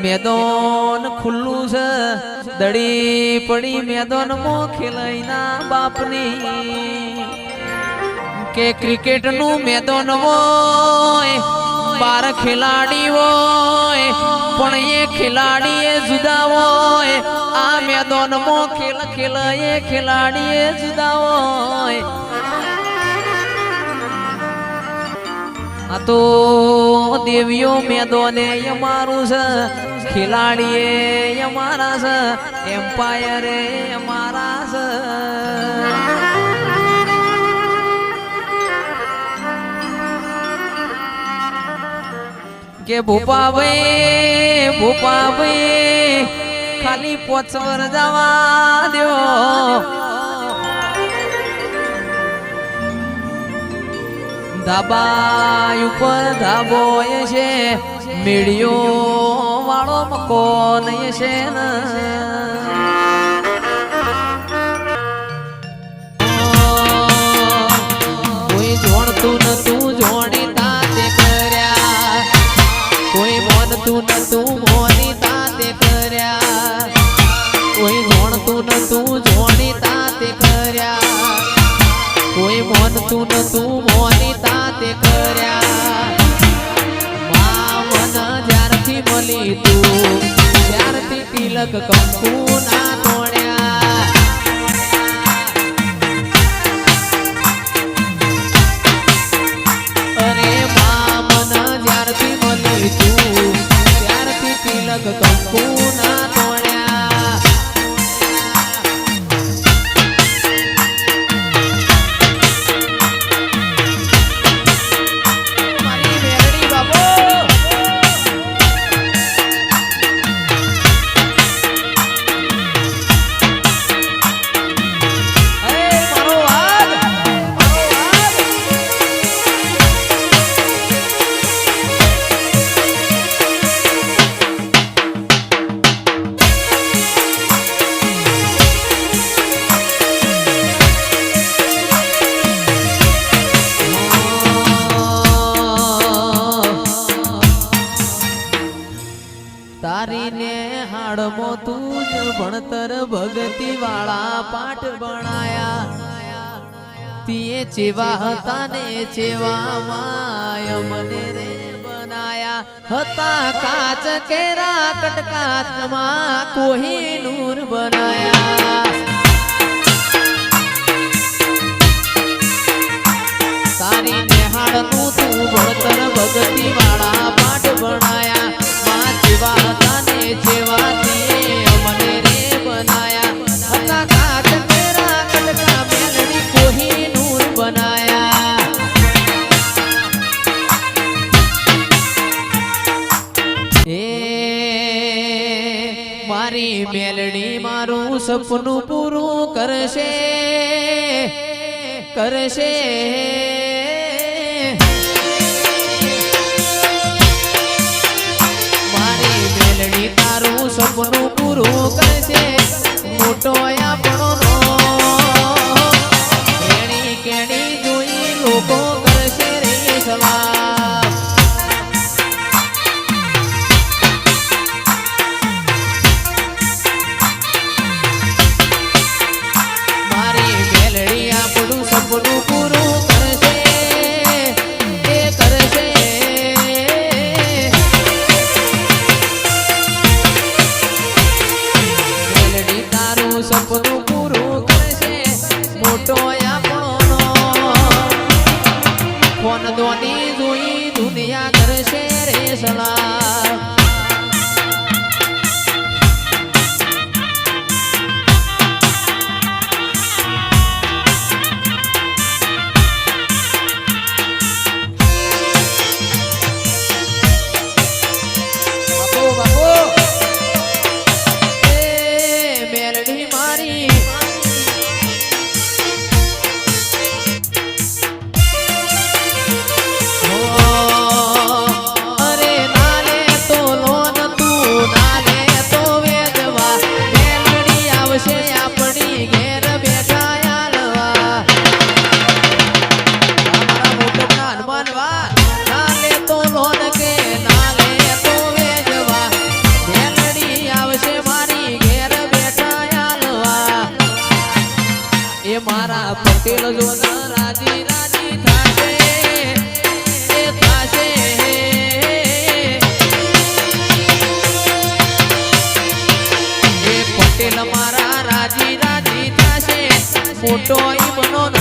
મેદાન ખુલ્લું છે દડી પડી મેદાનમાં ખેલાઈના બાપની કે ક્રિકેટ નું મેદાન હોય 12 ખેલાડી હોય પણ એ ખેલાડી એ જુદા હોય આ મેદાનમાં ખેલ ખેલાય ખેલાડી એ જુદા હોય આ તો દેવીઓ મેદાને અમારું છે ખેલાડી અમારા છે એમ્પાયર અમારા છે કે ભૂપાભાઈ ખાલી 5 વર જવા દો ધાબા ઉપર ધાબો છે મેળીઓ વાળો મકોન છે ને કોઈ જોણતું નતું જોણી તાતે કર્યા કોઈ મોનતું નતું મોની તાતે કર્યા કોઈ જોણતું નતું જોણી તાતે કર્યા કોઈ મોનતું નતું મોની તાતે કર્યા માવન જ્યારથી મળી તું ત્યારથી તિલક કંકુ ના તોડ્યા અરે મામન જ્યારથી મળી તું ત્યારથી તિલક કંકુ ના તોડ્યા તારીને હાડમો તું જ ભણતર ભગતી વાળા પાઠ ભણાયા તીએ ચેવા હતા ને ચેવા માય મને રે બનાયા હતા કાચ કેરા કટકાચમાં કોહિનૂર બનાયા તારીને હાડનું તું ભણતર ભગતી વાળા પાઠ ભણાયા જેવા હતા ને જેવા તે મને રે બનાયા હતા કાચ કેરા કટકા મેલડી કોહિનૂર બનાયા એ મારી મેલડી મારું સપનું પૂરું કરશે કરશે તારું સપનું પૂરું કરશે મોટો આપણો કેણી કેણી જોઈ લોકો કરશે રે સલામ મારી મેલડી આપણું સપનું પૂરું કરશે એ કરશે પટેલ જોન રાજી રાજી થાશે એ થાશે એ પટેલ મારા રાજી રાજી થાશે મોટો ઈ મનો